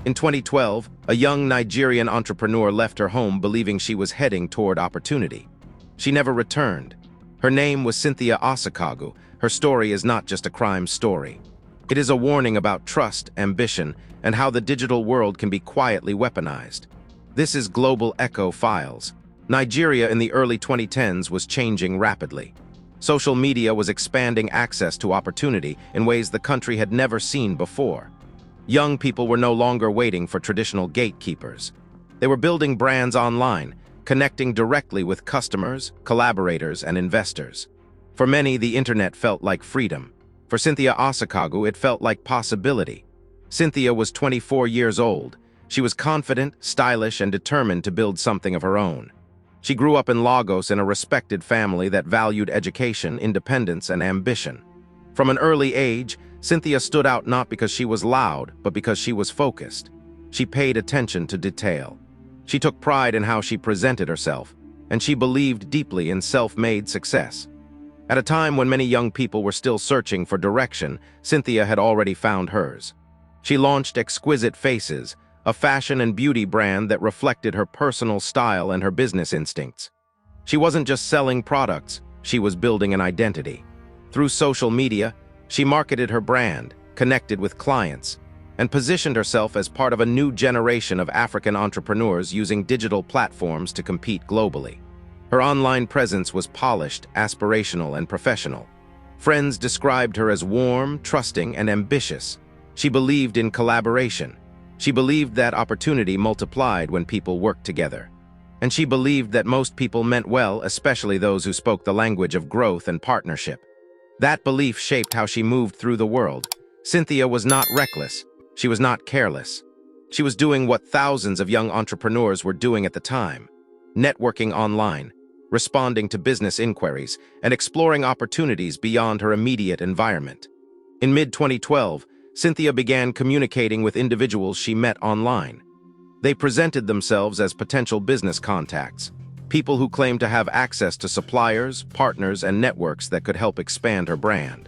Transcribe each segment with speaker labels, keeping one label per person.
Speaker 1: In 2012, a young Nigerian entrepreneur left her home believing she was heading toward opportunity. She never returned. Her name was Cynthia Osokogu. Her story is not just a crime story. It is a warning about trust, ambition, and how the digital world can be quietly weaponized. This is Global Echo Files. Nigeria in the early 2010s was changing rapidly. Social media was expanding access to opportunity in ways the country had never seen before. Young people were no longer waiting for traditional gatekeepers. They were building brands online, connecting directly with customers, collaborators, and investors. For many, the internet felt like freedom. For Cynthia Osokogu, it felt like possibility. Cynthia was 24 years old. She was confident, stylish, and determined to build something of her own. She grew up in Lagos in a respected family that valued education, independence, and ambition. From an early age, Cynthia stood out not because she was loud, but because she was focused. She paid attention to detail. She took pride in how she presented herself, and she believed deeply in self-made success. At a time when many young people were still searching for direction, Cynthia had already found hers. She launched Exquisite Faces, a fashion and beauty brand that reflected her personal style and her business instincts. She wasn't just selling products, she was building an identity. Through social media, she marketed her brand, connected with clients, and positioned herself as part of a new generation of African entrepreneurs using digital platforms to compete globally. Her online presence was polished, aspirational, and professional. Friends described her as warm, trusting, and ambitious. She believed in collaboration. She believed that opportunity multiplied when people worked together. And she believed that most people meant well, especially those who spoke the language of growth and partnership. That belief shaped how she moved through the world. Cynthia was not reckless. She was not careless. She was doing what thousands of young entrepreneurs were doing at the time: networking online, responding to business inquiries, and exploring opportunities beyond her immediate environment. In mid-2012, Cynthia began communicating with individuals she met online. They presented themselves as potential business contacts, people who claimed to have access to suppliers, partners, and networks that could help expand her brand.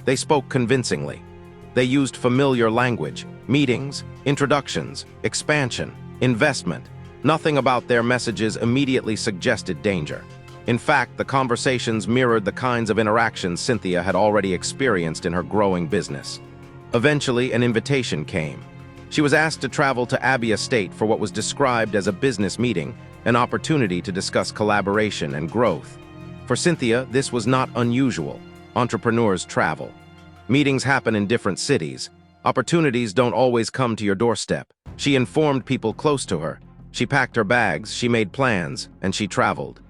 Speaker 1: They spoke convincingly. They used familiar language: meetings, introductions, expansion, investment. Nothing about their messages immediately suggested danger. In fact, the conversations mirrored the kinds of interactions Cynthia had already experienced in her growing business. Eventually, an invitation came. She was asked to travel to Abia State for what was described as a business meeting, an opportunity to discuss collaboration and growth. For Cynthia, this was not unusual. Entrepreneurs travel. Meetings happen in different cities. Opportunities don't always come to your doorstep. She informed people close to her. She packed her bags, she made plans, and she traveled.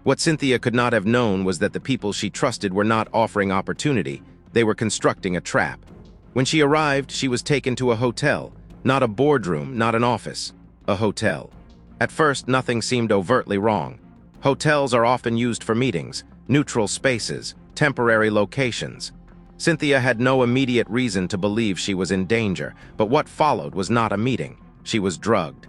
Speaker 1: What Cynthia could not have known was that the people she trusted were not offering opportunity. They were constructing a trap. When she arrived, she was taken to a hotel. Not a boardroom, not an office. A hotel. At first, nothing seemed overtly wrong. Hotels are often used for meetings, neutral spaces, temporary locations. Cynthia had no immediate reason to believe she was in danger, but what followed was not a meeting. She was drugged.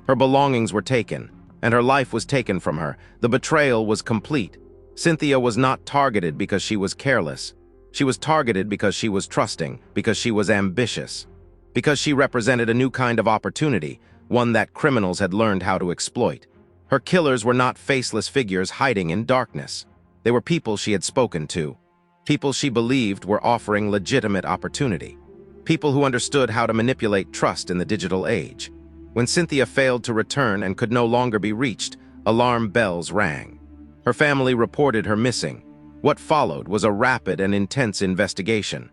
Speaker 1: Her belongings were taken, and her life was taken from her. The betrayal was complete. Cynthia was not targeted because she was careless. She was targeted because she was trusting, because she was ambitious, because she represented a new kind of opportunity, one that criminals had learned how to exploit. Her killers were not faceless figures hiding in darkness. They were people she had spoken to, people she believed were offering legitimate opportunity, people who understood how to manipulate trust in the digital age. When Cynthia failed to return and could no longer be reached, alarm bells rang. Her family reported her missing. What followed was a rapid and intense investigation.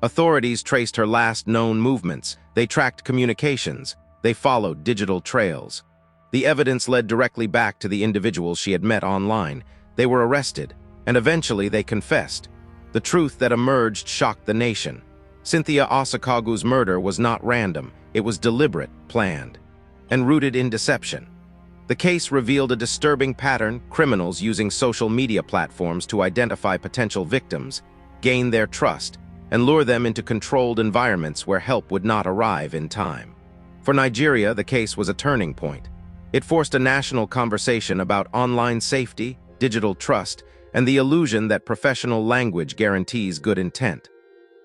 Speaker 1: Authorities traced her last known movements. They tracked communications. They followed digital trails. The evidence led directly back to the individuals she had met online. They were arrested, and eventually they confessed. The truth that emerged shocked the nation. Cynthia Osokogu's murder was not random. It was deliberate, planned, and rooted in deception. The case revealed a disturbing pattern: criminals using social media platforms to identify potential victims, gain their trust, and lure them into controlled environments where help would not arrive in time. For Nigeria, the case was a turning point. It forced a national conversation about online safety, digital trust, and the illusion that professional language guarantees good intent.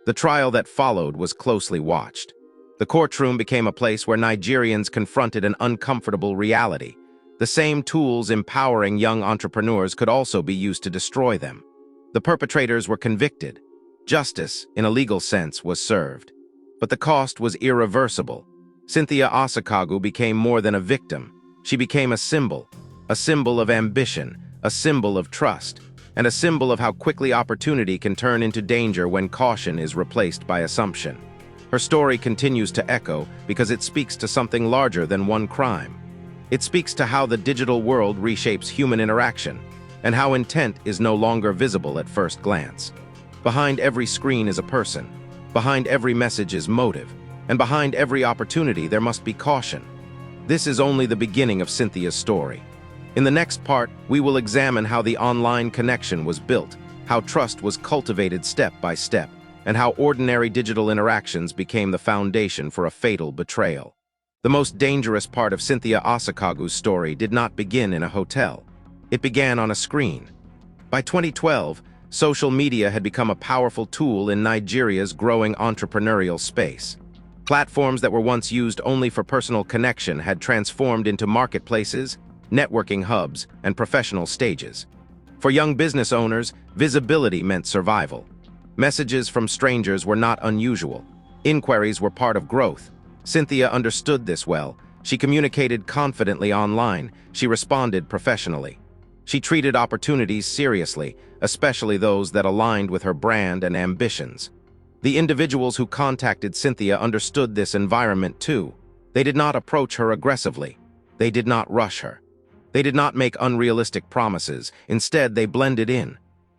Speaker 1: The trial that followed was closely watched. The courtroom became a place where Nigerians confronted an uncomfortable reality. The same tools empowering young entrepreneurs could also be used to destroy them. The perpetrators were convicted. Justice, in a legal sense, was served. But the cost was irreversible. Cynthia Osokogu became more than a victim. She became a symbol of ambition, a symbol of trust, and a symbol of how quickly opportunity can turn into danger when caution is replaced by assumption. Her story continues to echo because it speaks to something larger than one crime. It speaks to how the digital world reshapes human interaction, and how intent is no longer visible at first glance. Behind every screen is a person. Behind every message is motive. And behind every opportunity there must be caution. This is only the beginning of Cynthia's story. In the next part, we will examine how the online connection was built, how trust was cultivated step by step, and how ordinary digital interactions became the foundation for a fatal betrayal. The most dangerous part of Cynthia Osokogu's story did not begin in a hotel. It began on a screen. By 2012, social media had become a powerful tool in Nigeria's growing entrepreneurial space. Platforms that were once used only for personal connection had transformed into marketplaces, networking hubs, and professional stages. For young business owners, visibility meant survival. Messages from strangers were not unusual. Inquiries were part of growth. Cynthia understood this well. She communicated confidently online. She responded professionally. She treated opportunities seriously, especially those that aligned with her brand and ambitions. The individuals who contacted Cynthia understood this environment too. They did not approach her aggressively. They did not rush her. They did not make unrealistic promises. Instead, they blended in.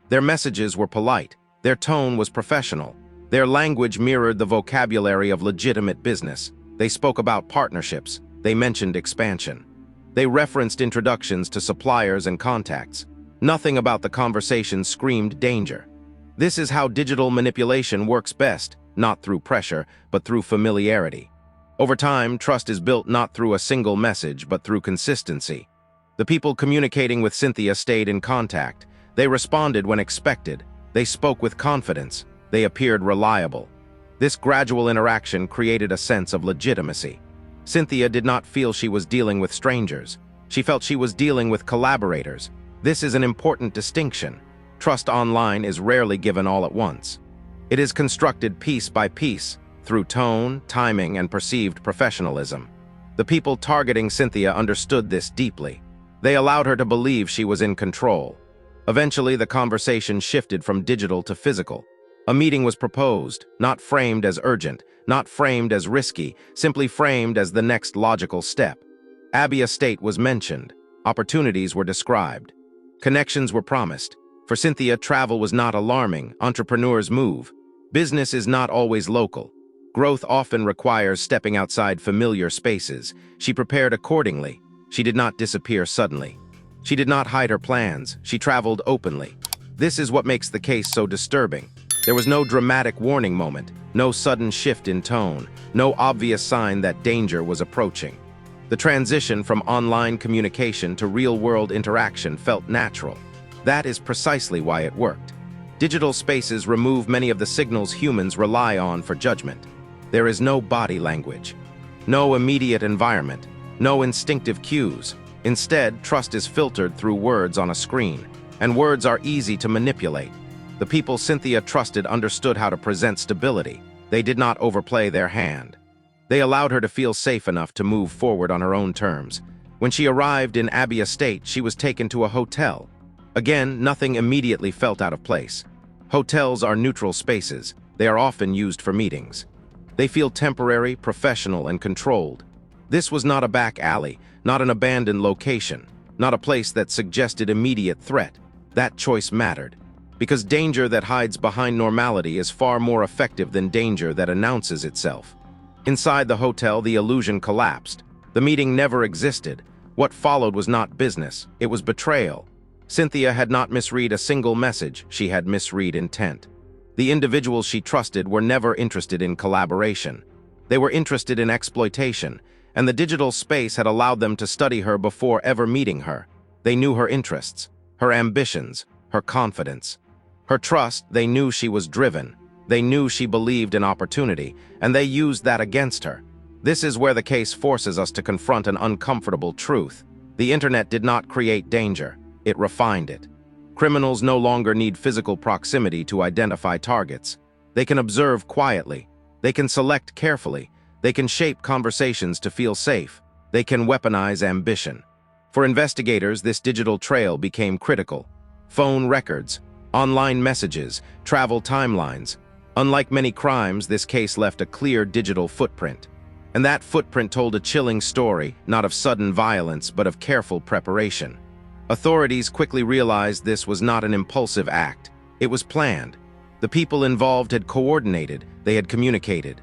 Speaker 1: Their messages were polite. Their tone was professional. Their language mirrored the vocabulary of legitimate business. They spoke about partnerships. They mentioned expansion. They referenced introductions to suppliers and contacts. Nothing about the conversation screamed danger. This is how digital manipulation works best, not through pressure, but through familiarity. Over time, trust is built not through a single message, but through consistency. The people communicating with Cynthia stayed in contact. They responded when expected. They spoke with confidence. They appeared reliable. This gradual interaction created a sense of legitimacy. Cynthia did not feel she was dealing with strangers. She felt she was dealing with collaborators. This is an important distinction. Trust online is rarely given all at once. It is constructed piece by piece, through tone, timing, and perceived professionalism. The people targeting Cynthia understood this deeply. They allowed her to believe she was in control. Eventually, the conversation shifted from digital to physical. A meeting was proposed, not framed as urgent, not framed as risky, simply framed as the next logical step. Abbey Estate was mentioned. Opportunities were described. Connections were promised. For Cynthia, travel was not alarming. Entrepreneurs move. Business is not always local. Growth often requires stepping outside familiar spaces. She prepared accordingly. She did not disappear suddenly. She did not hide her plans. She traveled openly. This is what makes the case so disturbing. There was no dramatic warning moment, no sudden shift in tone, no obvious sign that danger was approaching. The transition from online communication to real-world interaction felt natural. That is precisely why it worked. Digital spaces remove many of the signals humans rely on for judgment. There is no body language, no immediate environment, no instinctive cues. Instead, trust is filtered through words on a screen, and words are easy to manipulate. The people Cynthia trusted understood how to present stability. They did not overplay their hand. They allowed her to feel safe enough to move forward on her own terms. When she arrived in Abbey Estate, she was taken to a hotel. Again, nothing immediately felt out of place. Hotels are neutral spaces. They are often used for meetings. They feel temporary, professional, and controlled. This was not a back alley, not an abandoned location, not a place that suggested immediate threat. That choice mattered, because danger that hides behind normality is far more effective than danger that announces itself. Inside the hotel, the illusion collapsed. The meeting never existed. What followed was not business, it was betrayal. Cynthia had not misread a single message, she had misread intent. The individuals she trusted were never interested in collaboration. They were interested in exploitation, and the digital space had allowed them to study her before ever meeting her. They knew her interests, her ambitions, her confidence. Her trust, they knew she was driven. They knew she believed in opportunity, and they used that against her. This is where the case forces us to confront an uncomfortable truth. The internet did not create danger, it refined it. Criminals no longer need physical proximity to identify targets. They can observe quietly. They can select carefully. They can shape conversations to feel safe. They can weaponize ambition. For investigators, this digital trail became critical. Phone records, online messages, travel timelines. Unlike many crimes, this case left a clear digital footprint. And that footprint told a chilling story, not of sudden violence, but of careful preparation. Authorities quickly realized this was not an impulsive act. It was planned. The people involved had coordinated, they had communicated.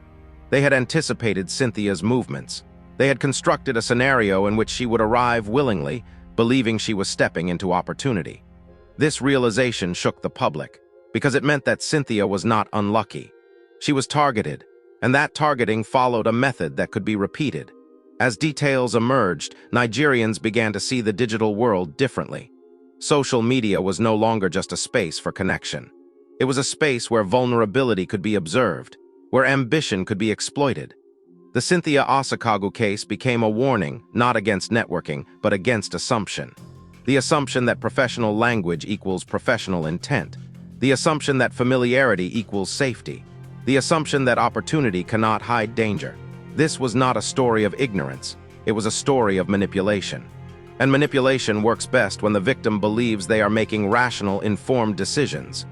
Speaker 1: They had anticipated Cynthia's movements. They had constructed a scenario in which she would arrive willingly, believing she was stepping into opportunity. This realization shook the public, because it meant that Cynthia was not unlucky. She was targeted, and that targeting followed a method that could be repeated. As details emerged, Nigerians began to see the digital world differently. Social media was no longer just a space for connection. It was a space where vulnerability could be observed, where ambition could be exploited. The Cynthia Osokogu case became a warning, not against networking, but against assumption. The assumption that professional language equals professional intent. The assumption that familiarity equals safety. The assumption that opportunity cannot hide danger. This was not a story of ignorance. It was a story of manipulation. And manipulation works best when the victim believes they are making rational, informed decisions.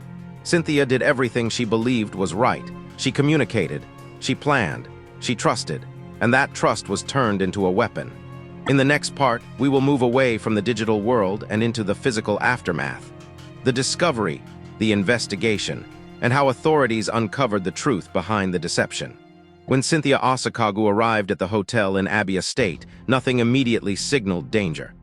Speaker 1: Cynthia did everything she believed was right. She communicated. She planned. She trusted, and that trust was turned into a weapon. In the next part, we will move away from the digital world and into the physical aftermath. The discovery, the investigation, and how authorities uncovered the truth behind the deception. When Cynthia Osokogu arrived at the hotel in Abia State, nothing immediately signaled danger.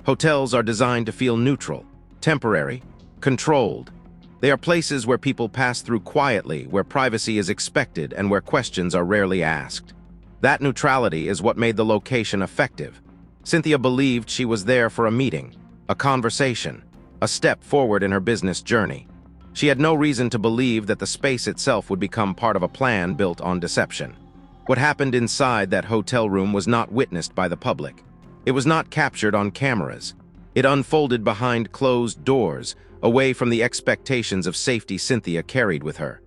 Speaker 1: Hotels are designed to feel neutral, temporary, controlled. They are places where people pass through quietly, where privacy is expected, and where questions are rarely asked. That neutrality is what made the location effective. Cynthia believed she was there for a meeting, a conversation, a step forward in her business journey. She had no reason to believe that the space itself would become part of a plan built on deception. What happened inside that hotel room was not witnessed by the public. It was not captured on cameras. It unfolded behind closed doors, away from the expectations of safety Cynthia carried with her.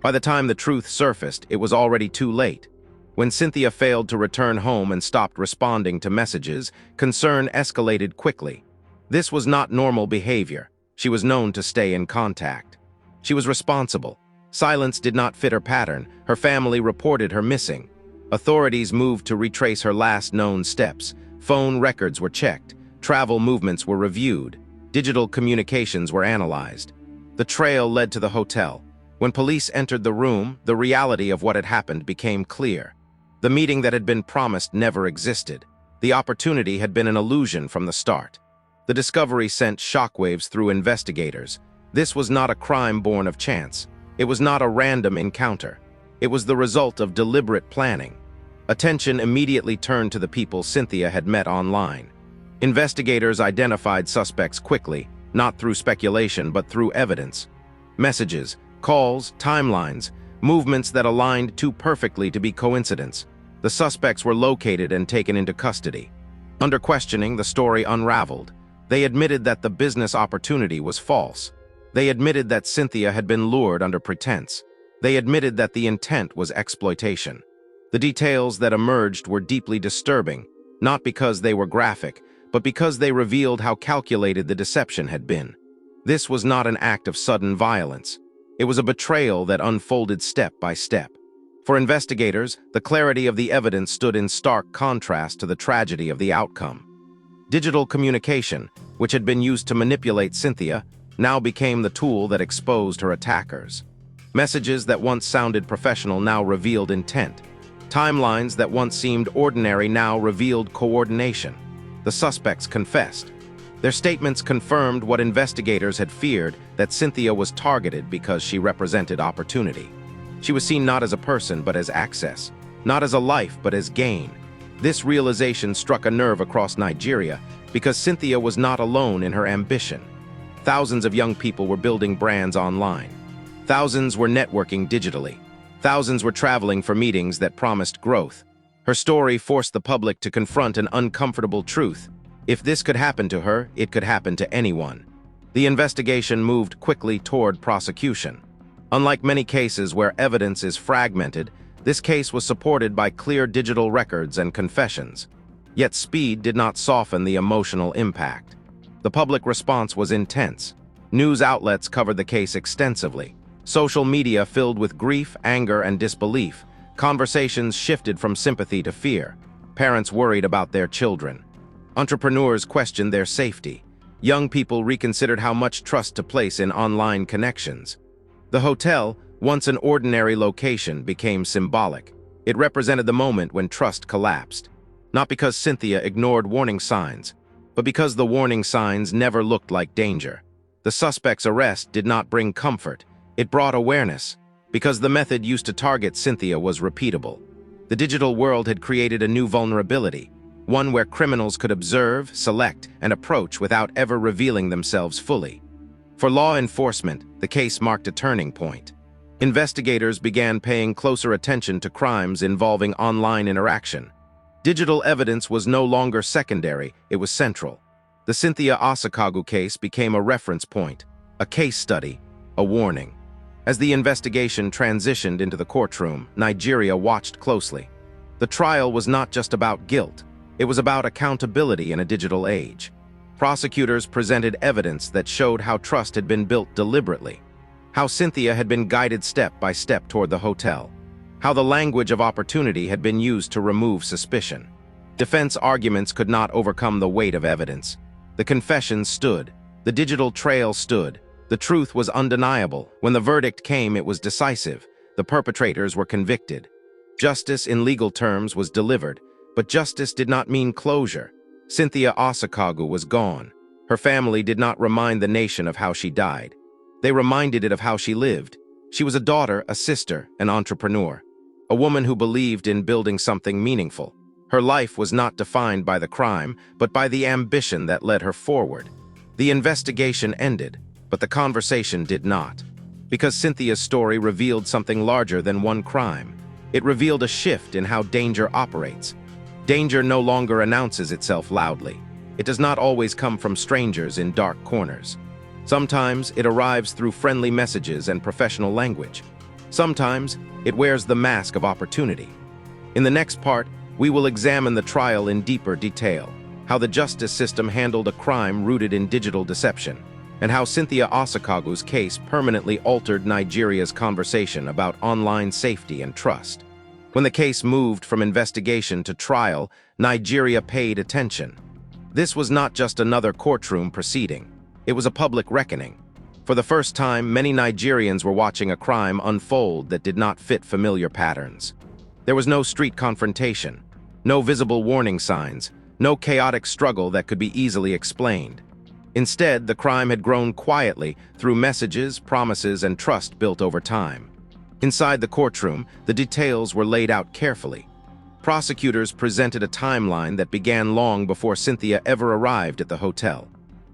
Speaker 1: By the time the truth surfaced, it was already too late. When Cynthia failed to return home and stopped responding to messages, concern escalated quickly. This was not normal behavior. She was known to stay in contact. She was responsible. Silence did not fit her pattern. Her family reported her missing. Authorities moved to retrace her last known steps. Phone records were checked. Travel movements were reviewed. Digital communications were analyzed. The trail led to the hotel. When police entered the room, the reality of what had happened became clear. The meeting that had been promised never existed. The opportunity had been an illusion from the start. The discovery sent shockwaves through investigators. This was not a crime born of chance. It was not a random encounter. It was the result of deliberate planning. Attention immediately turned to the people Cynthia had met online. Investigators identified suspects quickly, not through speculation but through evidence. Messages, calls, timelines, movements that aligned too perfectly to be coincidence. The suspects were located and taken into custody. Under questioning, the story unraveled. They admitted that the business opportunity was false. They admitted that Cynthia had been lured under pretense. They admitted that the intent was exploitation. The details that emerged were deeply disturbing, not because they were graphic, but because they revealed how calculated the deception had been. This was not an act of sudden violence. It was a betrayal that unfolded step by step. For investigators, the clarity of the evidence stood in stark contrast to the tragedy of the outcome. Digital communication, which had been used to manipulate Cynthia, now became the tool that exposed her attackers. Messages that once sounded professional now revealed intent. Timelines that once seemed ordinary now revealed coordination. The suspects confessed. Their statements confirmed what investigators had feared, that Cynthia was targeted because she represented opportunity. She was seen not as a person but as access, not as a life but as gain. This realization struck a nerve across Nigeria because Cynthia was not alone in her ambition. Thousands of young people were building brands online. Thousands were networking digitally. Thousands were traveling for meetings that promised growth. Her story forced the public to confront an uncomfortable truth. If this could happen to her, it could happen to anyone. The investigation moved quickly toward prosecution. Unlike many cases where evidence is fragmented, this case was supported by clear digital records and confessions. Yet speed did not soften the emotional impact. The public response was intense. News outlets covered the case extensively. Social media filled with grief, anger, and disbelief. Conversations shifted from sympathy to fear. Parents worried about their children. Entrepreneurs questioned their safety. Young people reconsidered how much trust to place in online connections. The hotel, once an ordinary location, became symbolic. It represented the moment when trust collapsed. Not because Cynthia ignored warning signs, but because the warning signs never looked like danger. The suspect's arrest did not bring comfort. It brought awareness, because the method used to target Cynthia was repeatable. The digital world had created a new vulnerability, one where criminals could observe, select, and approach without ever revealing themselves fully. For law enforcement, the case marked a turning point. Investigators began paying closer attention to crimes involving online interaction. Digital evidence was no longer secondary, it was central. The Cynthia Osokogu case became a reference point, a case study, a warning. As the investigation transitioned into the courtroom, Nigeria watched closely. The trial was not just about guilt, it was about accountability in a digital age. Prosecutors presented evidence that showed how trust had been built deliberately, how Cynthia had been guided step by step toward the hotel, how the language of opportunity had been used to remove suspicion. Defense arguments could not overcome the weight of evidence. The confessions stood, the digital trail stood. The truth was undeniable. When the verdict came, it was decisive. The perpetrators were convicted. Justice in legal terms was delivered, but justice did not mean closure. Cynthia Osokogu was gone. Her family did not remind the nation of how she died. They reminded it of how she lived. She was a daughter, a sister, an entrepreneur, a woman who believed in building something meaningful. Her life was not defined by the crime, but by the ambition that led her forward. The investigation ended, but the conversation did not. Because Cynthia's story revealed something larger than one crime. It revealed a shift in how danger operates. Danger no longer announces itself loudly. It does not always come from strangers in dark corners. Sometimes it arrives through friendly messages and professional language. Sometimes it wears the mask of opportunity. In the next part, we will examine the trial in deeper detail, how the justice system handled a crime rooted in digital deception, and how Cynthia Osokogu's case permanently altered Nigeria's conversation about online safety and trust. When the case moved from investigation to trial, Nigeria paid attention. This was not just another courtroom proceeding. It was a public reckoning. For the first time, many Nigerians were watching a crime unfold that did not fit familiar patterns. There was no street confrontation, no visible warning signs, no chaotic struggle that could be easily explained. Instead, the crime had grown quietly through messages, promises, and trust built over time. Inside the courtroom, the details were laid out carefully. Prosecutors presented a timeline that began long before Cynthia ever arrived at the hotel.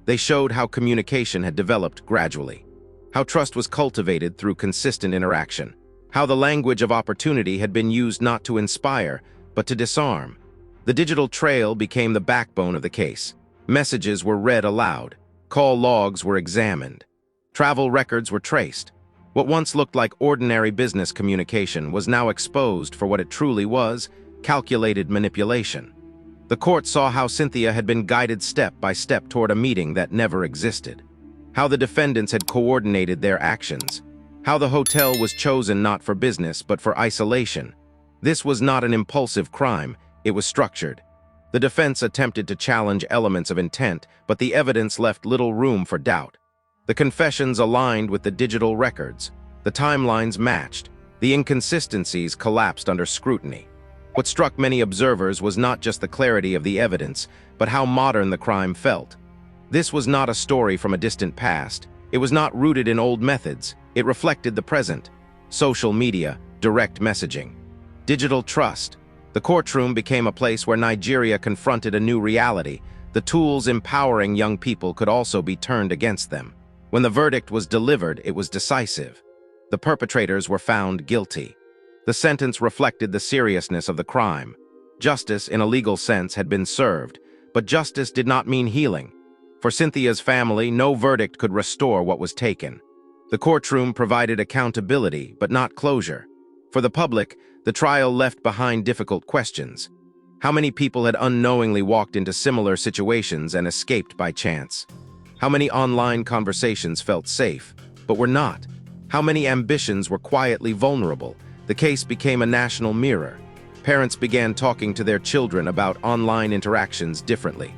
Speaker 1: They showed how communication had developed gradually, how trust was cultivated through consistent interaction, how the language of opportunity had been used not to inspire, but to disarm. The digital trail became the backbone of the case. Messages were read aloud. Call logs were examined. Travel records were traced. What once looked like ordinary business communication was now exposed for what it truly was, calculated manipulation. The court saw how Cynthia had been guided step by step toward a meeting that never existed, how the defendants had coordinated their actions, how the hotel was chosen not for business but for isolation. This was not an impulsive crime, it was structured. The defense attempted to challenge elements of intent, but the evidence left little room for doubt. The confessions aligned with the digital records. The timelines matched. The inconsistencies collapsed under scrutiny. What struck many observers was not just the clarity of the evidence, but how modern the crime felt. This was not a story from a distant past. It was not rooted in old methods. It reflected the present. Social media, direct messaging, digital trust. The courtroom became a place where Nigeria confronted a new reality. The tools empowering young people could also be turned against them. When the verdict was delivered, it was decisive. The perpetrators were found guilty. The sentence reflected the seriousness of the crime. Justice, in a legal sense, had been served, but justice did not mean healing. For Cynthia's family, no verdict could restore what was taken. The courtroom provided accountability, but not closure. For the public, the trial left behind difficult questions. How many people had unknowingly walked into similar situations and escaped by chance? How many online conversations felt safe, but were not? How many ambitions were quietly vulnerable? The case became a national mirror. Parents began talking to their children about online interactions differently.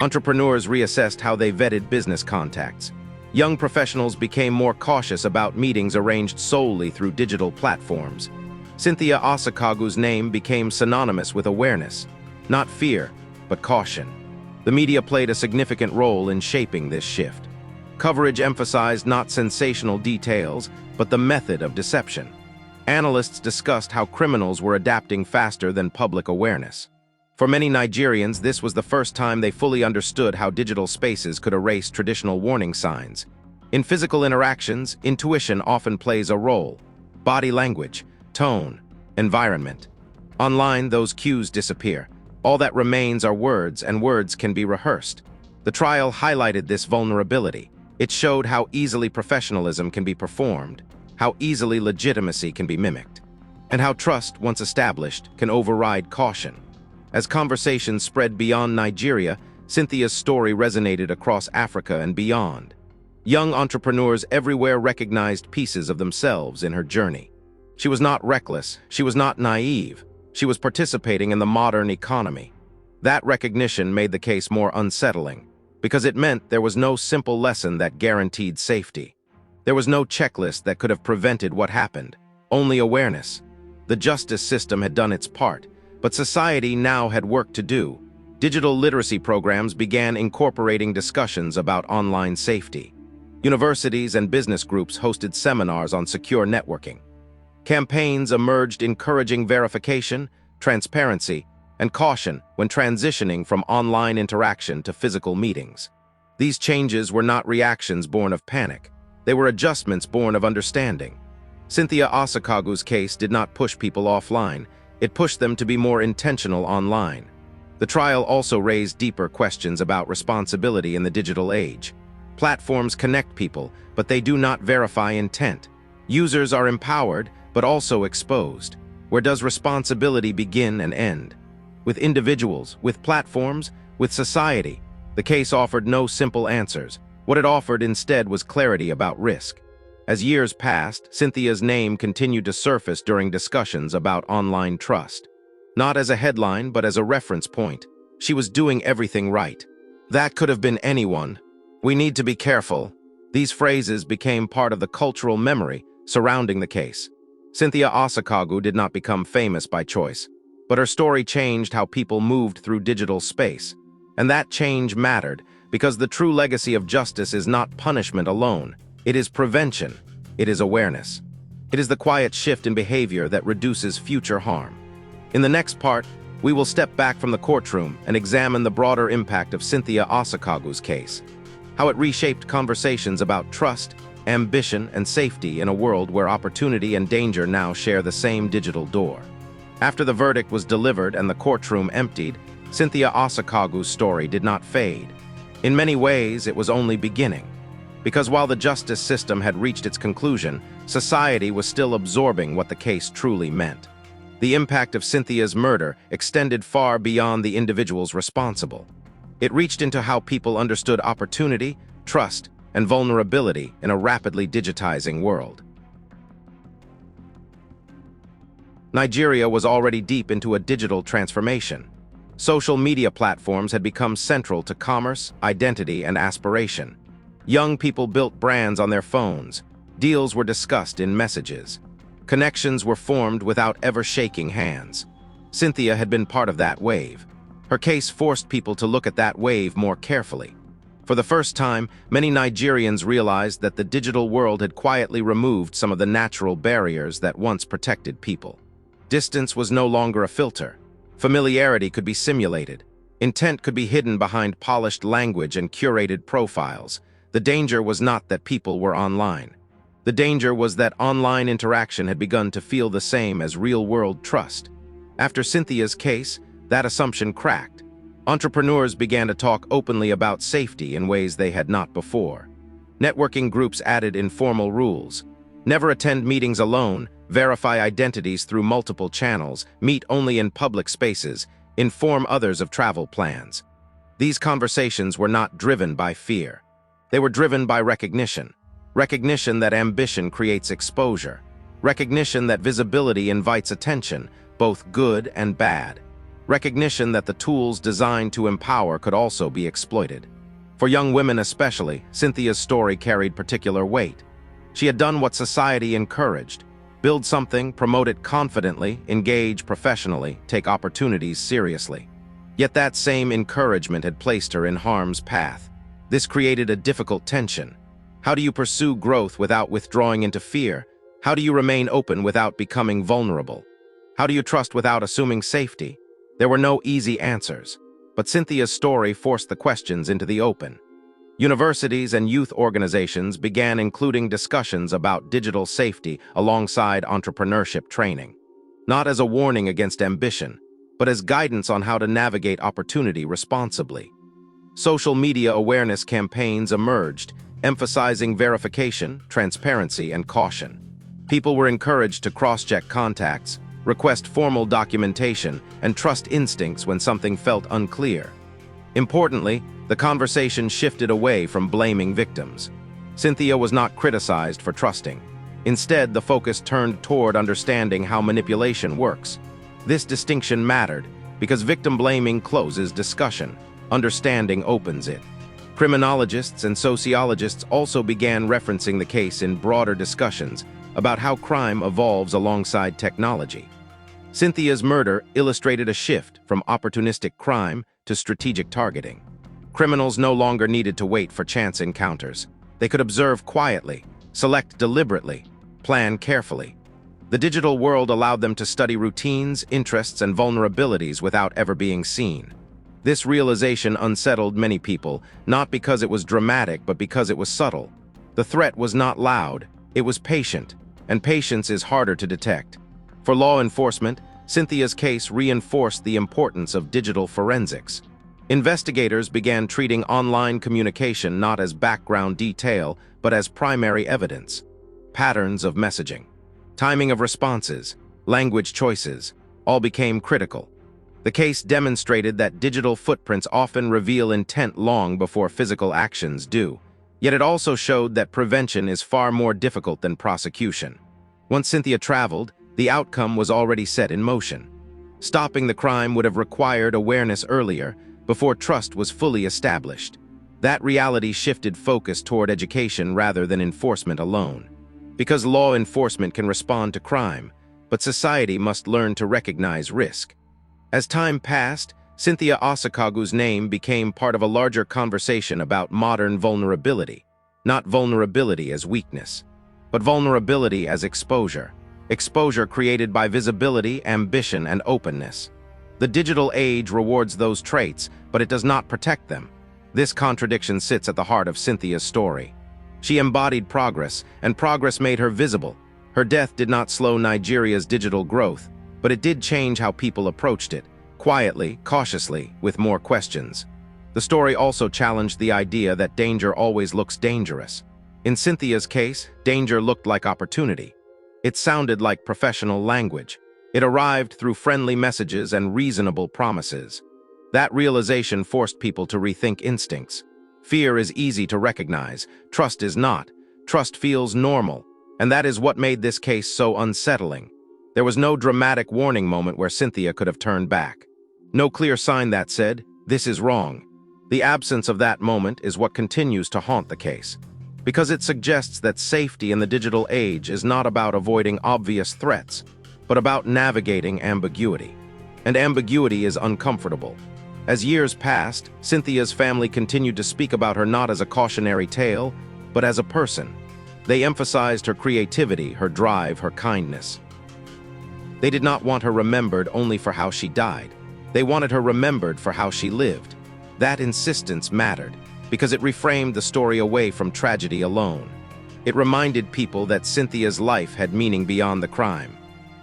Speaker 1: Entrepreneurs reassessed how they vetted business contacts. Young professionals became more cautious about meetings arranged solely through digital platforms. Cynthia Osokogu's name became synonymous with awareness, not fear, but caution. The media played a significant role in shaping this shift. Coverage emphasized not sensational details, but the method of deception. Analysts discussed how criminals were adapting faster than public awareness. For many Nigerians, this was the first time they fully understood how digital spaces could erase traditional warning signs. In physical interactions, intuition often plays a role. Body language, tone, environment. Online, those cues disappear. All that remains are words, and words can be rehearsed. The trial highlighted this vulnerability. It showed how easily professionalism can be performed, how easily legitimacy can be mimicked, and how trust, once established, can override caution. As conversations spread beyond Nigeria, Cynthia's story resonated across Africa and beyond. Young entrepreneurs everywhere recognized pieces of themselves in her journey. She was not reckless, she was not naive, she was participating in the modern economy. That recognition made the case more unsettling, because it meant there was no simple lesson that guaranteed safety. There was no checklist that could have prevented what happened, only awareness. The justice system had done its part, but society now had work to do. Digital literacy programs began incorporating discussions about online safety. Universities and business groups hosted seminars on secure networking. Campaigns emerged encouraging verification, transparency, and caution when transitioning from online interaction to physical meetings. These changes were not reactions born of panic. They were adjustments born of understanding. Cynthia Osokogu's case did not push people offline. It pushed them to be more intentional online. The trial also raised deeper questions about responsibility in the digital age. Platforms connect people, but they do not verify intent. Users are empowered, but also exposed. Where does responsibility begin and end? With individuals, with platforms, with society? The case offered no simple answers. What it offered instead was clarity about risk. As years passed, Cynthia's name continued to surface during discussions about online trust. Not as a headline, but as a reference point. She was doing everything right. That could have been anyone. We need to be careful. These phrases became part of the cultural memory surrounding the case. Cynthia Osokogu did not become famous by choice, but her story changed how people moved through digital space. And that change mattered, because the true legacy of justice is not punishment alone. It is prevention. It is awareness. It is the quiet shift in behavior that reduces future harm. In the next part, we will step back from the courtroom and examine the broader impact of Cynthia Osokogu's case, how it reshaped conversations about trust, ambition, and safety in a world where opportunity and danger now share the same digital door. After the verdict was delivered and the courtroom emptied, Cynthia Osokogu's story did not fade. In many ways, it was only beginning. Because while the justice system had reached its conclusion, society was still absorbing what the case truly meant. The impact of Cynthia's murder extended far beyond the individuals responsible. It reached into how people understood opportunity, trust, and vulnerability in a rapidly digitizing world. Nigeria was already deep into a digital transformation. Social media platforms had become central to commerce, identity, and aspiration. Young people built brands on their phones. Deals were discussed in messages. Connections were formed without ever shaking hands. Cynthia had been part of that wave. Her case forced people to look at that wave more carefully. For the first time, many Nigerians realized that the digital world had quietly removed some of the natural barriers that once protected people. Distance was no longer a filter. Familiarity could be simulated. Intent could be hidden behind polished language and curated profiles. The danger was not that people were online. The danger was that online interaction had begun to feel the same as real-world trust. After Cynthia's case, that assumption cracked. Entrepreneurs began to talk openly about safety in ways they had not before. Networking groups added informal rules. Never attend meetings alone, verify identities through multiple channels, meet only in public spaces, inform others of travel plans. These conversations were not driven by fear. They were driven by recognition. Recognition that ambition creates exposure. Recognition that visibility invites attention, both good and bad. Recognition that the tools designed to empower could also be exploited. For young women especially, Cynthia's story carried particular weight. She had done what society encouraged: build something, promote it confidently, engage professionally, take opportunities seriously. Yet that same encouragement had placed her in harm's path. This created a difficult tension. How do you pursue growth without withdrawing into fear? How do you remain open without becoming vulnerable? How do you trust without assuming safety? There were no easy answers, but Cynthia's story forced the questions into the open. Universities and youth organizations began including discussions about digital safety alongside entrepreneurship training, not as a warning against ambition, but as guidance on how to navigate opportunity responsibly. Social media awareness campaigns emerged, emphasizing verification, transparency, and caution. People were encouraged to cross-check contacts, request formal documentation, and trust instincts when something felt unclear. Importantly, the conversation shifted away from blaming victims. Cynthia was not criticized for trusting. Instead, the focus turned toward understanding how manipulation works. This distinction mattered because victim blaming closes discussion, understanding opens it. Criminologists and sociologists also began referencing the case in broader discussions about how crime evolves alongside technology. Cynthia's murder illustrated a shift from opportunistic crime to strategic targeting. Criminals no longer needed to wait for chance encounters. They could observe quietly, select deliberately, plan carefully. The digital world allowed them to study routines, interests, and vulnerabilities without ever being seen. This realization unsettled many people, not because it was dramatic, but because it was subtle. The threat was not loud, it was patient, and patience is harder to detect. For law enforcement, Cynthia's case reinforced the importance of digital forensics. Investigators began treating online communication not as background detail, but as primary evidence. Patterns of messaging, timing of responses, language choices, all became critical. The case demonstrated that digital footprints often reveal intent long before physical actions do. Yet it also showed that prevention is far more difficult than prosecution. Once Cynthia traveled, the outcome was already set in motion. Stopping the crime would have required awareness earlier, before trust was fully established. That reality shifted focus toward education rather than enforcement alone. Because law enforcement can respond to crime, but society must learn to recognize risk. As time passed, Cynthia Osokogu's name became part of a larger conversation about modern vulnerability. Not vulnerability as weakness, but vulnerability as exposure. Exposure created by visibility, ambition, and openness. The digital age rewards those traits, but it does not protect them. This contradiction sits at the heart of Cynthia's story. She embodied progress, and progress made her visible. Her death did not slow Nigeria's digital growth, but it did change how people approached it, quietly, cautiously, with more questions. The story also challenged the idea that danger always looks dangerous. In Cynthia's case, danger looked like opportunity. It sounded like professional language. It arrived through friendly messages and reasonable promises. That realization forced people to rethink instincts. Fear is easy to recognize, trust is not. Trust feels normal, and that is what made this case so unsettling. There was no dramatic warning moment where Cynthia could have turned back. No clear sign that said, "This is wrong." The absence of that moment is what continues to haunt the case, because it suggests that safety in the digital age is not about avoiding obvious threats, but about navigating ambiguity. And ambiguity is uncomfortable. As years passed, Cynthia's family continued to speak about her not as a cautionary tale, but as a person. They emphasized her creativity, her drive, her kindness. They did not want her remembered only for how she died. They wanted her remembered for how she lived. That insistence mattered, because it reframed the story away from tragedy alone. It reminded people that Cynthia's life had meaning beyond the crime.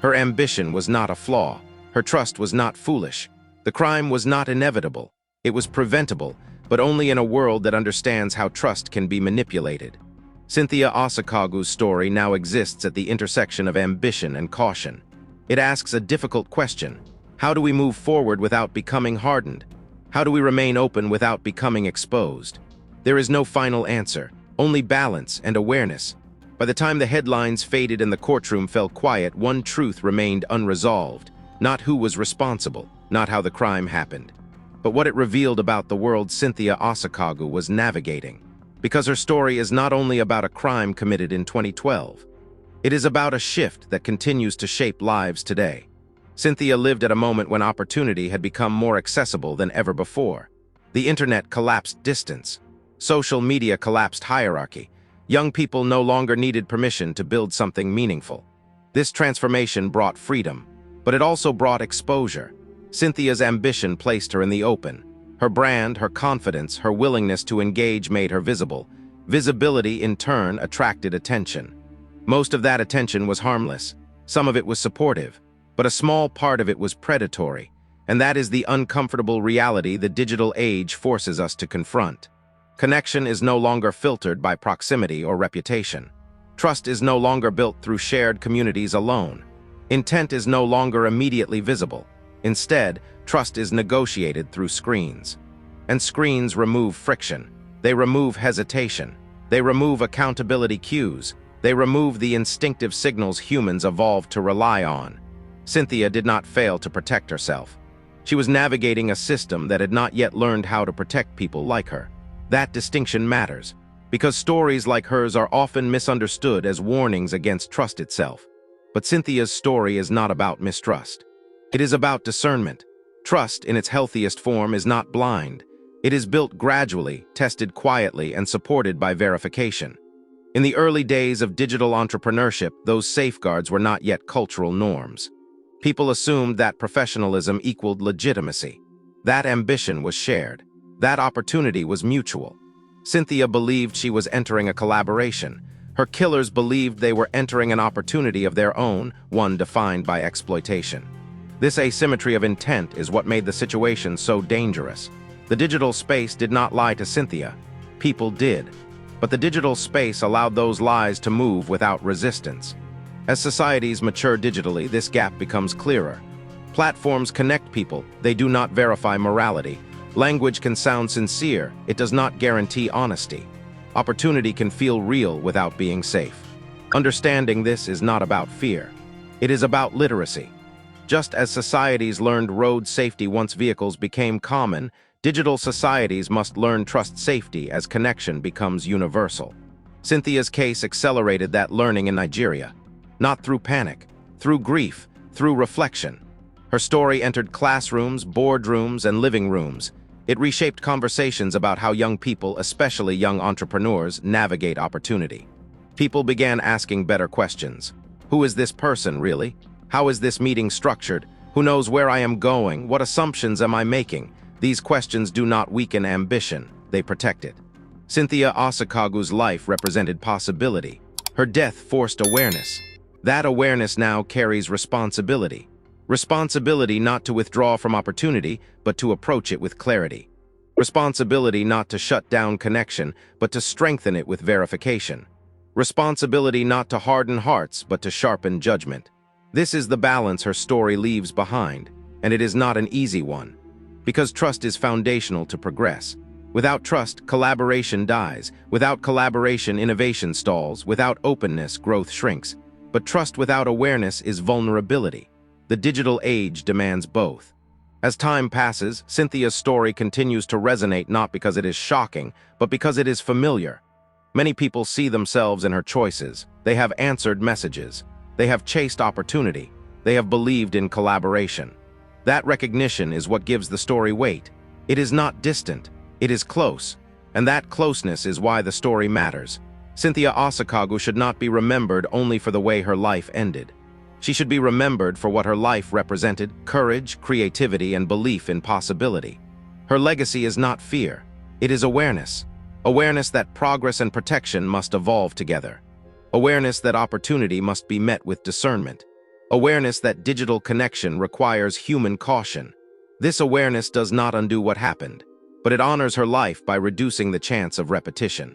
Speaker 1: Her ambition was not a flaw. Her trust was not foolish. The crime was not inevitable. It was preventable, but only in a world that understands how trust can be manipulated. Cynthia Osokogu's story now exists at the intersection of ambition and caution. It asks a difficult question. How do we move forward without becoming hardened? How do we remain open without becoming exposed? There is no final answer, only balance and awareness. By the time the headlines faded and the courtroom fell quiet, one truth remained unresolved. Not who was responsible, not how the crime happened, but what it revealed about the world Cynthia Osokogu was navigating. Because her story is not only about a crime committed in 2012. It is about a shift that continues to shape lives today. Cynthia lived at a moment when opportunity had become more accessible than ever before. The internet collapsed distance. Social media collapsed hierarchy. Young people no longer needed permission to build something meaningful. This transformation brought freedom, but it also brought exposure. Cynthia's ambition placed her in the open. Her brand, her confidence, her willingness to engage made her visible. Visibility, in turn, attracted attention. Most of that attention was harmless. Some of it was supportive, but a small part of it was predatory. And that is the uncomfortable reality the digital age forces us to confront. Connection is no longer filtered by proximity or reputation. Trust is no longer built through shared communities alone. Intent is no longer immediately visible. Instead, trust is negotiated through screens. And screens remove friction. They remove hesitation. They remove accountability cues. They remove the instinctive signals humans evolved to rely on. Cynthia did not fail to protect herself. She was navigating a system that had not yet learned how to protect people like her. That distinction matters, because stories like hers are often misunderstood as warnings against trust itself. But Cynthia's story is not about mistrust. It is about discernment. Trust, in its healthiest form, is not blind. It is built gradually, tested quietly, and supported by verification. In the early days of digital entrepreneurship, those safeguards were not yet cultural norms. People assumed that professionalism equaled legitimacy. That ambition was shared. That opportunity was mutual. Cynthia believed she was entering a collaboration. Her killers believed they were entering an opportunity of their own, one defined by exploitation. This asymmetry of intent is what made the situation so dangerous. The digital space did not lie to Cynthia. People did. But the digital space allowed those lies to move without resistance. As societies mature digitally, this gap becomes clearer. Platforms connect people, they do not verify morality. Language can sound sincere, it does not guarantee honesty. Opportunity can feel real without being safe. Understanding this is not about fear. It is about literacy. Just as societies learned road safety once vehicles became common, digital societies must learn trust safety as connection becomes universal. Cynthia's case accelerated that learning in Nigeria. Not through panic, through grief, through reflection. Her story entered classrooms, boardrooms, and living rooms. It reshaped conversations about how young people, especially young entrepreneurs, navigate opportunity. People began asking better questions. Who is this person, really? How is this meeting structured? Who knows where I am going? What assumptions am I making? These questions do not weaken ambition, they protect it. Cynthia Osokogu's life represented possibility. Her death forced awareness. That awareness now carries responsibility. Responsibility not to withdraw from opportunity, but to approach it with clarity. Responsibility not to shut down connection, but to strengthen it with verification. Responsibility not to harden hearts, but to sharpen judgment. This is the balance her story leaves behind, and it is not an easy one. Because trust is foundational to progress. Without trust, collaboration dies. Without collaboration, innovation stalls. Without openness, growth shrinks. But trust without awareness is vulnerability. The digital age demands both. As time passes, Cynthia's story continues to resonate not because it is shocking, but because it is familiar. Many people see themselves in her choices. They have answered messages. They have chased opportunity. They have believed in collaboration. That recognition is what gives the story weight. It is not distant. It is close. And that closeness is why the story matters. Cynthia Osokogu should not be remembered only for the way her life ended. She should be remembered for what her life represented: courage, creativity, and belief in possibility. Her legacy is not fear. It is awareness. Awareness that progress and protection must evolve together. Awareness that opportunity must be met with discernment. Awareness that digital connection requires human caution. This awareness does not undo what happened, but it honors her life by reducing the chance of repetition.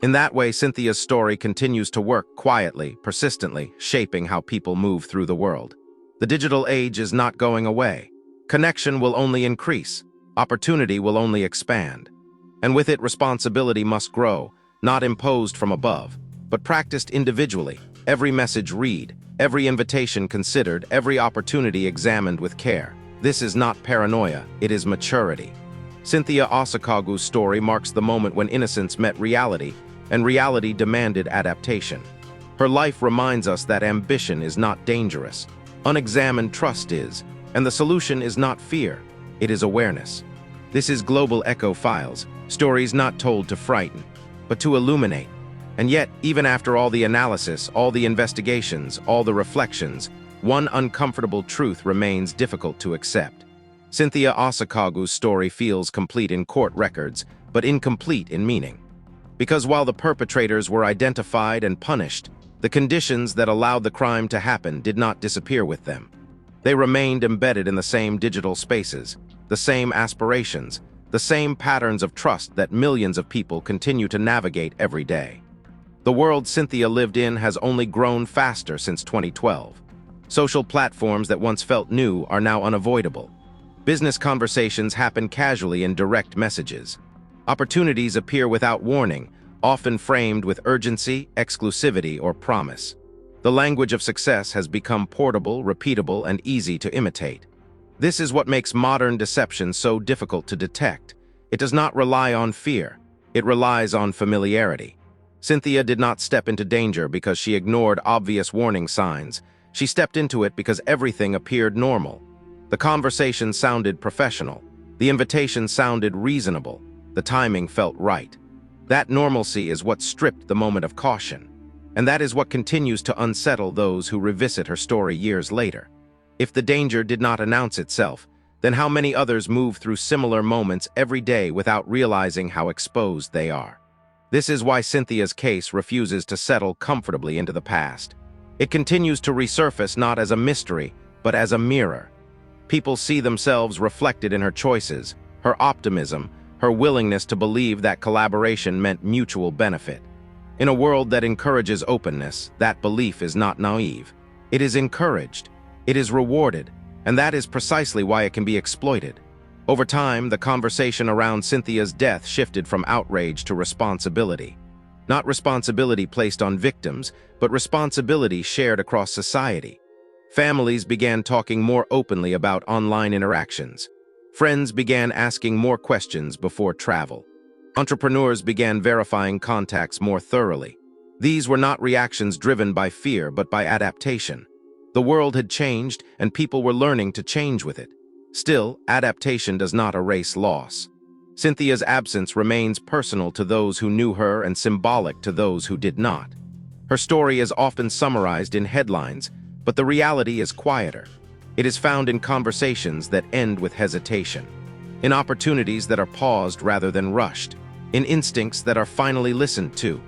Speaker 1: In that way, Cynthia's story continues to work quietly, persistently, shaping how people move through the world. The digital age is not going away. Connection will only increase. Opportunity will only expand. And with it, responsibility must grow, not imposed from above, but practiced individually. Every message read, every invitation considered, every opportunity examined with care. This is not paranoia, it is maturity. Cynthia Osokogu's story marks the moment when innocence met reality, and reality demanded adaptation. Her life reminds us that ambition is not dangerous. Unexamined trust is, and the solution is not fear, it is awareness. This is Global Echo Files, stories not told to frighten, but to illuminate. And yet, even after all the analysis, all the investigations, all the reflections, one uncomfortable truth remains difficult to accept. Cynthia Osokogu's story feels complete in court records, but incomplete in meaning. Because while the perpetrators were identified and punished, the conditions that allowed the crime to happen did not disappear with them. They remained embedded in the same digital spaces, the same aspirations, the same patterns of trust that millions of people continue to navigate every day. The world Cynthia lived in has only grown faster since 2012. Social platforms that once felt new are now unavoidable. Business conversations happen casually in direct messages. Opportunities appear without warning, often framed with urgency, exclusivity, or promise. The language of success has become portable, repeatable, and easy to imitate. This is what makes modern deception so difficult to detect. It does not rely on fear. It relies on familiarity. Cynthia did not step into danger because she ignored obvious warning signs. She stepped into it because everything appeared normal. The conversation sounded professional. The invitation sounded reasonable. The timing felt right. That normalcy is what stripped the moment of caution. And that is what continues to unsettle those who revisit her story years later. If the danger did not announce itself, then how many others move through similar moments every day without realizing how exposed they are? This is why Cynthia's case refuses to settle comfortably into the past. It continues to resurface not as a mystery, but as a mirror. People see themselves reflected in her choices, her optimism, her willingness to believe that collaboration meant mutual benefit. In a world that encourages openness, that belief is not naive. It is encouraged, it is rewarded, and that is precisely why it can be exploited. Over time, the conversation around Cynthia's death shifted from outrage to responsibility. Not responsibility placed on victims, but responsibility shared across society. Families began talking more openly about online interactions. Friends began asking more questions before travel. Entrepreneurs began verifying contacts more thoroughly. These were not reactions driven by fear, but by adaptation. The world had changed, and people were learning to change with it. Still, adaptation does not erase loss. Cynthia's absence remains personal to those who knew her and symbolic to those who did not. Her story is often summarized in headlines, but the reality is quieter. It is found in conversations that end with hesitation, in opportunities that are paused rather than rushed, in instincts that are finally listened to.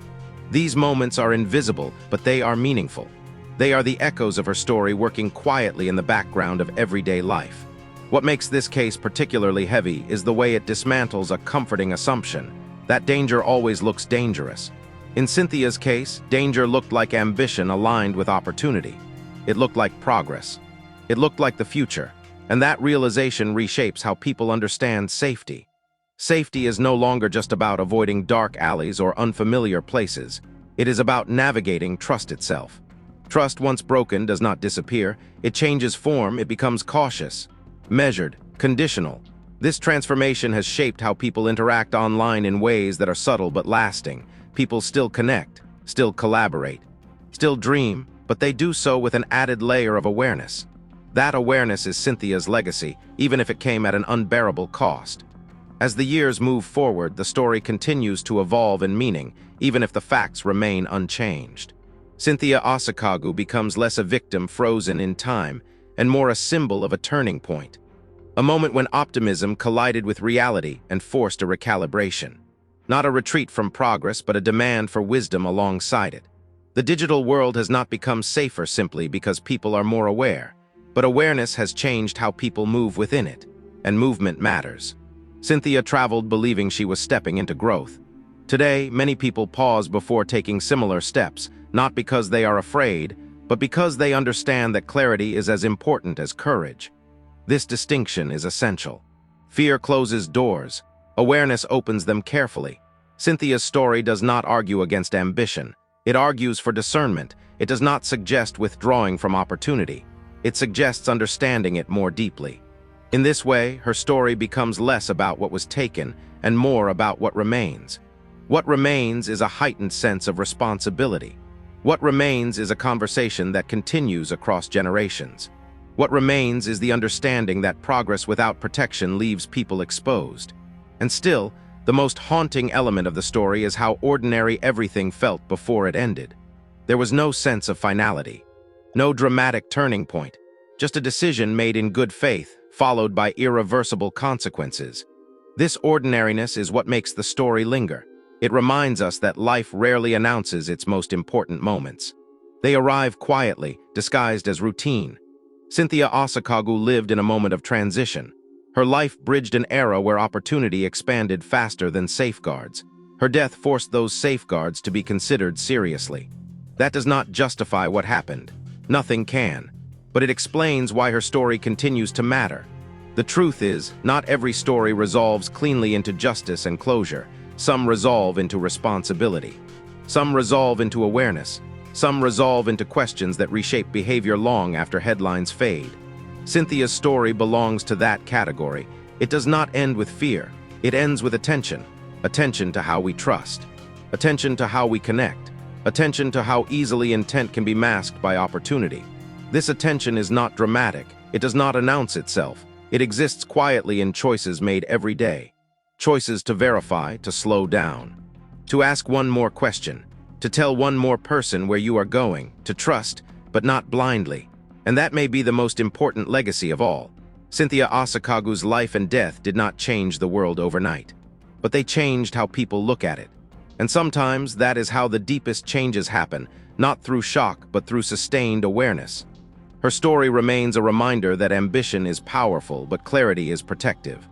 Speaker 1: These moments are invisible, but they are meaningful. They are the echoes of her story working quietly in the background of everyday life. What makes this case particularly heavy is the way it dismantles a comforting assumption that danger always looks dangerous. In Cynthia's case, danger looked like ambition aligned with opportunity. It looked like progress. It looked like the future, and that realization reshapes how people understand safety. Safety is no longer just about avoiding dark alleys or unfamiliar places. It is about navigating trust itself. Trust once broken does not disappear. It changes form, it becomes cautious, measured, conditional. This transformation has shaped how people interact online in ways that are subtle but lasting. People still connect, still collaborate, still dream, but they do so with an added layer of awareness. That awareness is Cynthia's legacy, even if it came at an unbearable cost. As the years move forward, the story continues to evolve in meaning, even if the facts remain unchanged. Cynthia Osokogu becomes less a victim frozen in time, and more a symbol of a turning point. A moment when optimism collided with reality and forced a recalibration. Not a retreat from progress, but a demand for wisdom alongside it. The digital world has not become safer simply because people are more aware, but awareness has changed how people move within it, and movement matters. Cynthia traveled believing she was stepping into growth. Today, many people pause before taking similar steps, not because they are afraid, but because they understand that clarity is as important as courage. This distinction is essential. Fear closes doors. Awareness opens them carefully. Cynthia's story does not argue against ambition. It argues for discernment. It does not suggest withdrawing from opportunity. It suggests understanding it more deeply. In this way, her story becomes less about what was taken and more about what remains. What remains is a heightened sense of responsibility. What remains is a conversation that continues across generations. What remains is the understanding that progress without protection leaves people exposed. And still, the most haunting element of the story is how ordinary everything felt before it ended. There was no sense of finality, no dramatic turning point, just a decision made in good faith, followed by irreversible consequences. This ordinariness is what makes the story linger. It reminds us that life rarely announces its most important moments. They arrive quietly, disguised as routine. Cynthia Osokogu lived in a moment of transition. Her life bridged an era where opportunity expanded faster than safeguards. Her death forced those safeguards to be considered seriously. That does not justify what happened. Nothing can. But it explains why her story continues to matter. The truth is, not every story resolves cleanly into justice and closure. Some resolve into responsibility. Some resolve into awareness. Some resolve into questions that reshape behavior long after headlines fade. Cynthia's story belongs to that category. It does not end with fear. It ends with attention. Attention to how we trust. Attention to how we connect. Attention to how easily intent can be masked by opportunity. This attention is not dramatic. It does not announce itself. It exists quietly in choices made every day. Choices to verify, to slow down, to ask one more question, to tell one more person where you are going, to trust, but not blindly. And that may be the most important legacy of all. Cynthia Osokogu's life and death did not change the world overnight, but they changed how people look at it. And sometimes that is how the deepest changes happen, not through shock, but through sustained awareness. Her story remains a reminder that ambition is powerful, but clarity is protective.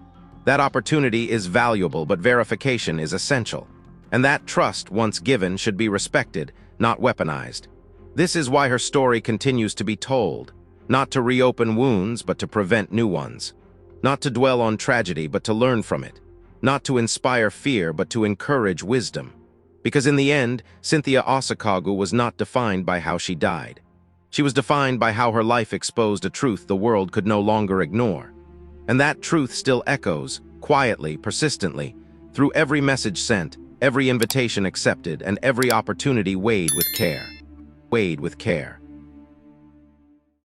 Speaker 1: That opportunity is valuable, but verification is essential. And that trust, once given, should be respected, not weaponized. This is why her story continues to be told, not to reopen wounds, but to prevent new ones. Not to dwell on tragedy, but to learn from it. Not to inspire fear, but to encourage wisdom. Because in the end, Cynthia Osokogu was not defined by how she died. She was defined by how her life exposed a truth the world could no longer ignore. And that truth still echoes, quietly, persistently, through every message sent, every invitation accepted, and every opportunity weighed with care. Weighed with care.